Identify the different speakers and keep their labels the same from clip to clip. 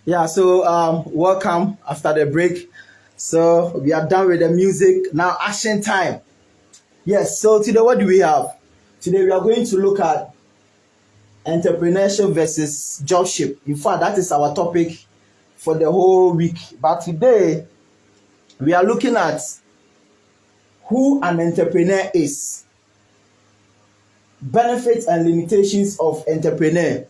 Speaker 1: Yeah, so welcome after the break. So we are done with the music. Now action time. Yes, so today what do we have? Today we are going to look at entrepreneurship versus jobship. In fact, that is our topic for the whole week. But today we are looking at who an entrepreneur is, benefits and limitations of entrepreneur,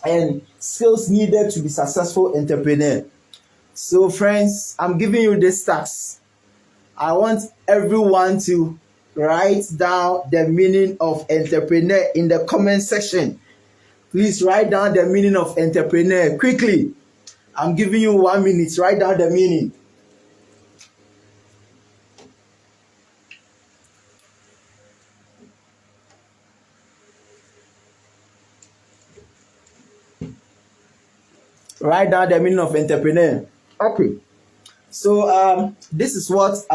Speaker 1: and skills needed to be successful entrepreneur. So friends, I'm giving you this task. I want everyone to write down the meaning of entrepreneur in the comment section. Please write down the meaning of entrepreneur quickly. I'm giving you 1 minute. Write down the meaning. Write down the meaning of entrepreneur. Okay. So this is what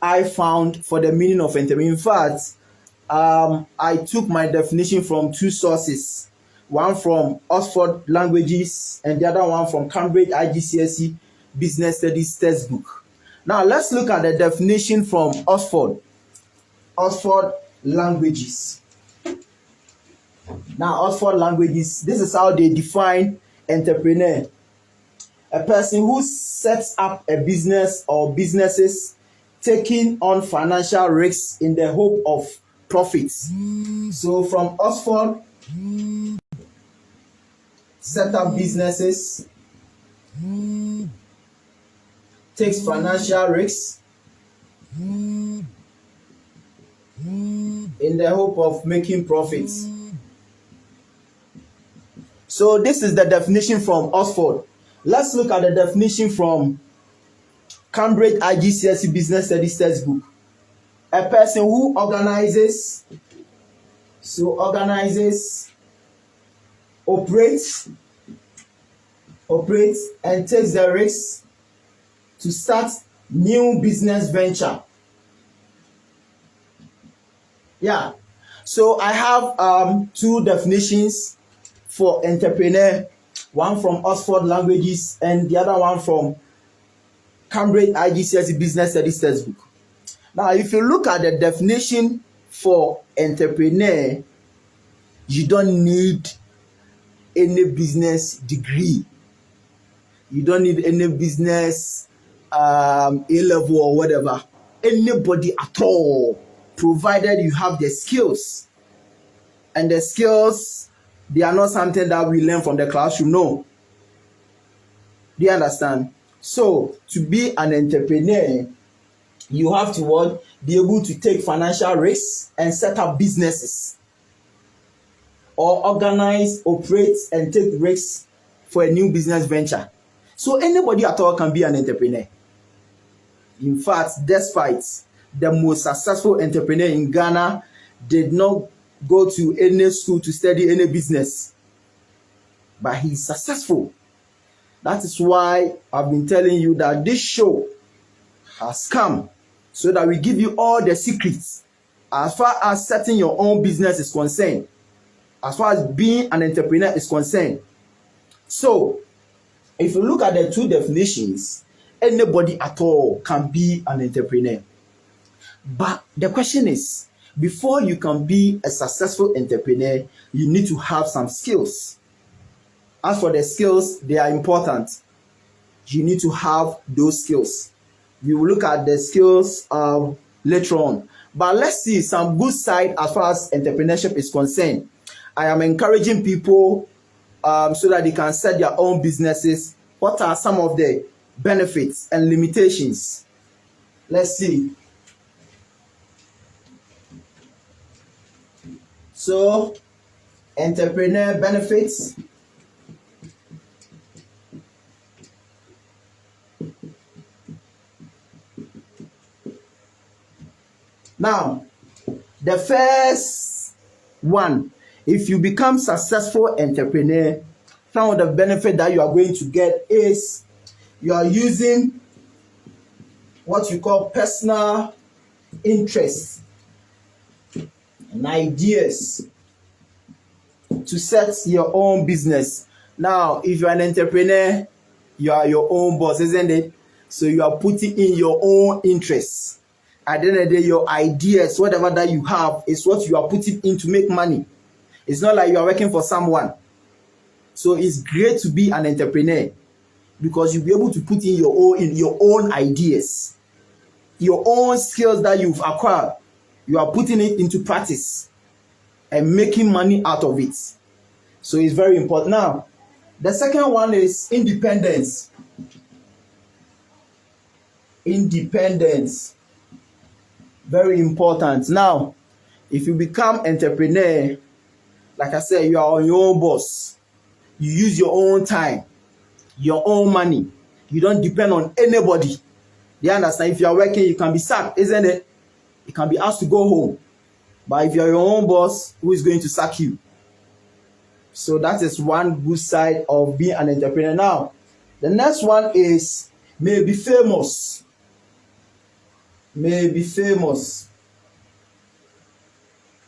Speaker 1: I found for the meaning of entrepreneur. In fact, I took my definition from two sources. One from Oxford Languages and the other one from Cambridge IGCSE Business Studies textbook. Now let's look at the definition from Oxford Languages. Now Oxford Languages, this is how they define entrepreneur. A person who sets up a business or businesses taking on financial risks in the hope of profits. So from Oxford, set up businesses, takes financial risks in the hope of making profits. So this is the definition from Oxford. Let's look at the definition from Cambridge IGCSE Business Studies textbook. A person who organizes, operates, and takes the risk to start new business venture. Yeah. So I have two definitions for entrepreneur, one from Oxford Languages and the other one from Cambridge IGCSE Business Studies textbook. Now, if you look at the definition for entrepreneur, you don't need any business degree. You don't need any business A-level or whatever. Anybody at all, provided you have the skills. And the skills, they are not something that we learn from the classroom. No. Do you understand? So, to be an entrepreneur, you have to what? Be able to take financial risks and set up businesses, or organize, operate, and take risks for a new business venture. So anybody at all can be an entrepreneur. In fact, despite the most successful entrepreneur in Ghana did not go to any school to study any business, but he's successful. That is why I've been telling you that this show has come so that we give you all the secrets as far as setting your own business is concerned, as far as being an entrepreneur is concerned. So, if you look at the two definitions, anybody at all can be an entrepreneur. But the question is, before you can be a successful entrepreneur, you need to have some skills. As for the skills, they are important. You need to have those skills. We will look at the skills later on. But let's see some good side as far as entrepreneurship is concerned. I am encouraging people so that they can set their own businesses. What are some of the benefits and limitations? Let's see. So, entrepreneur benefits. Now, the first one, if you become successful entrepreneur, some of the benefit that you are going to get is you are using what you call personal interests and ideas to set your own business. Now, if you're an entrepreneur, you are your own boss, isn't it? So you are putting in your own interests. At the end of the day, your ideas, whatever that you have, is what you are putting in to make money. It's not like you are working for someone. So it's great to be an entrepreneur because you'll be able to put in your own ideas, your own skills that you've acquired. You are putting it into practice and making money out of it. So it's very important. Now, the second one is independence. Independence. Very important. Now, if you become entrepreneur, like I said, you are on your own boss. You use your own time, your own money. You don't depend on anybody. You understand? If you are working, you can be sacked, isn't it? You can be asked to go home. But if you're your own boss, who is going to sack you? So that is one good side of being an entrepreneur. Now, the next one is maybe famous. Maybe famous.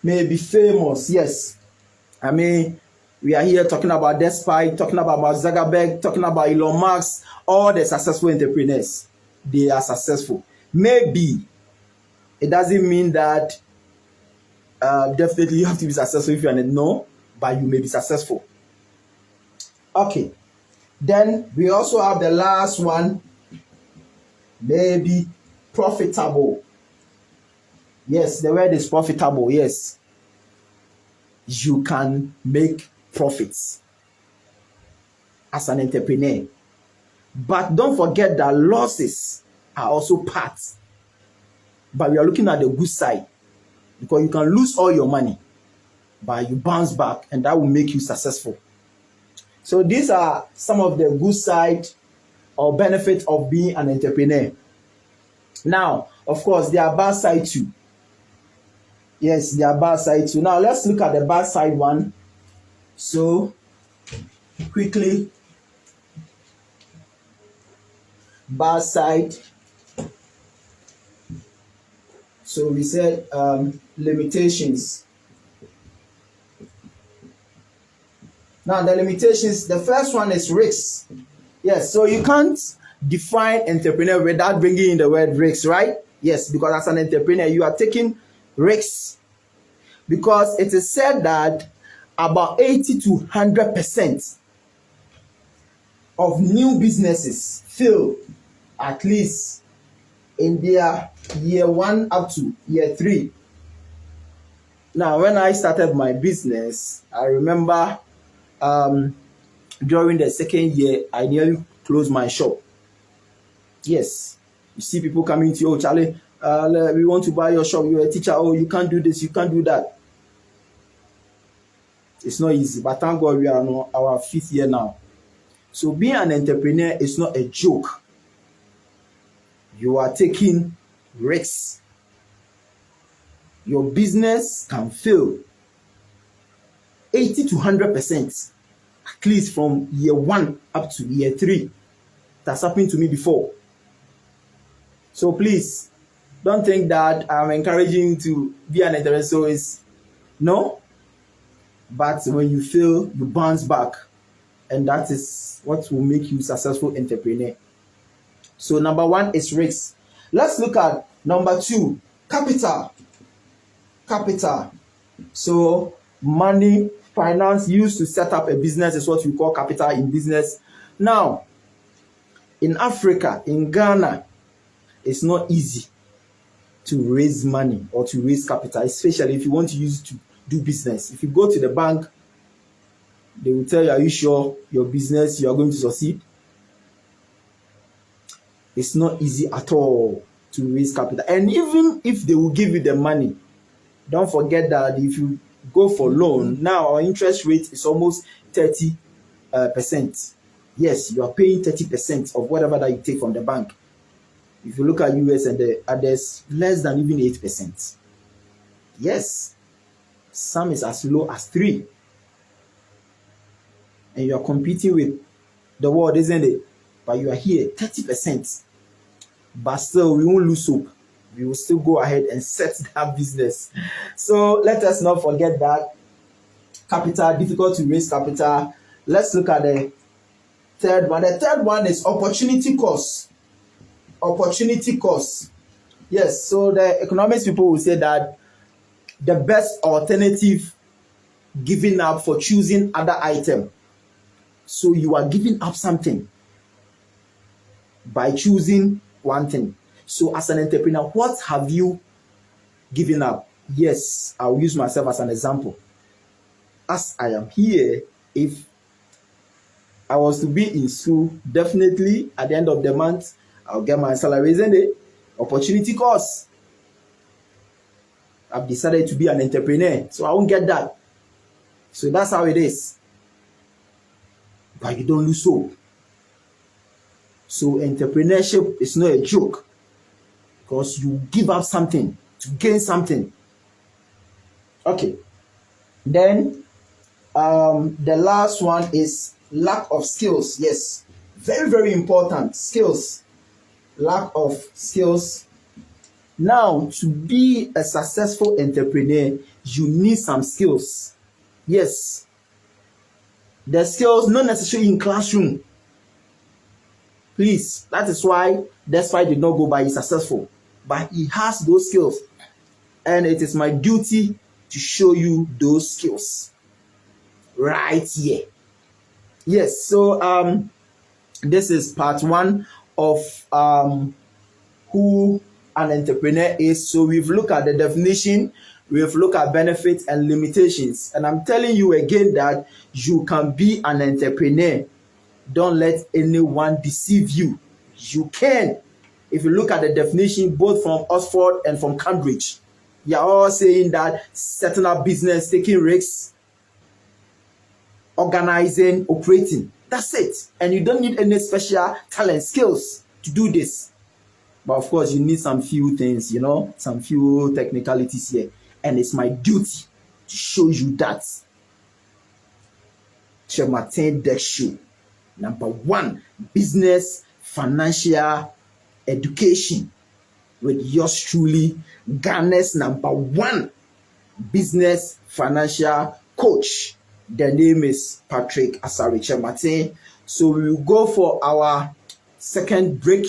Speaker 1: Maybe famous, yes. I mean, we are here talking about Despite, talking about Mark Zuckerberg, talking about Elon Musk, all the successful entrepreneurs. They are successful. Maybe it doesn't mean that definitely you have to be successful if you're no, but you may be successful. Okay. Then we also have the last one, maybe profitable. Yes, the word is profitable. Yes. You can make profits as an entrepreneur. But don't forget that losses are also part. But we are looking at the good side because you can lose all your money, but you bounce back and that will make you successful. So these are some of the good side or benefits of being an entrepreneur. Now, of course, there are bad side too. Yes, there are bad side too. Now, let's look at the bad side one. So, quickly, bad side. So we said limitations. Now the limitations, the first one is risks. Yes, so you can't define entrepreneur without bringing in the word risks, right? Yes, because as an entrepreneur, you are taking risks. Because it is said that about 80 to 100% of new businesses fail at least in their year 1 up to year 3. Now, when I started my business, I remember during the second year, I nearly closed my shop. Yes, you see people coming to you, oh, Charlie, we want to buy your shop. You're a teacher. Oh, you can't do this. You can't do that. It's not easy, but thank God we are on our 5th year now. So being an entrepreneur is not a joke. You are taking risks. Your business can fail 80 to 100%, at least from year 1 up to year 3. That's happened to me before. So please, don't think that I'm encouraging you to be an entrepreneur. So it's no. But when you fail, you bounce back. And that is what will make you a successful entrepreneur. So number 1 is risks. Let's look at number 2, capital. Capital. So money, finance used to set up a business is what we call capital in business. Now, in Africa, in Ghana, it's not easy to raise money or to raise capital, especially if you want to use it to do business. If you go to the bank, they will tell you, are you sure your business, you are going to succeed? It's not easy at all to raise capital. And even if they will give you the money, don't forget that if you go for loan, now our interest rate is almost 30%. Yes, you are paying 30% of whatever that you take from the bank. If you look at US and the others, less than even 8%. Yes, some is as low as 3%. And you are competing with the world, isn't it? But you are here, 30%. But still, we won't lose hope. We will still go ahead and set that business. So let us not forget that capital, difficult to raise capital. Let's look at the third one. The third one is opportunity cost. Opportunity cost. Yes, so the economics people will say that the best alternative giving up for choosing other item. So you are giving up something by choosing one thing. So as an entrepreneur, what have you given up? Yes, I'll use myself as an example. As I am here, if I was to be in school, definitely at the end of the month, I'll get my salary, isn't it? Opportunity cost. I've decided to be an entrepreneur, so I won't get that. So that's how it is. But you don't lose hope. So entrepreneurship is not a joke, because you give up something to gain something. Okay. Then the last one is lack of skills. Yes, very, very important. Skills. Lack of skills. Now, to be a successful entrepreneur, you need some skills. Yes. The skills not necessarily in classroom. Please, that is why Despite did not go by successful, but he has those skills, and it is my duty to show you those skills right here. Yes, so this is part one of who an entrepreneur is. So we've looked at the definition, we've looked at benefits and limitations, and I'm telling you again that you can be an entrepreneur. Don't let anyone deceive you. You can. If you look at the definition, both from Oxford and from Cambridge, they are all saying that setting up business, taking risks, organizing, operating. That's it. And you don't need any special talent, skills to do this. But of course, you need some few things, some few technicalities here. And it's my duty to show you that. Kyeremateng Deck Show. Number 1, business, financial, education. With yours truly, Ghana's number 1 business, financial coach. The name is Patrick Asare-Kyeremateng. So we will go for our second break.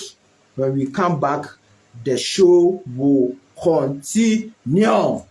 Speaker 1: When we come back, the show will continue.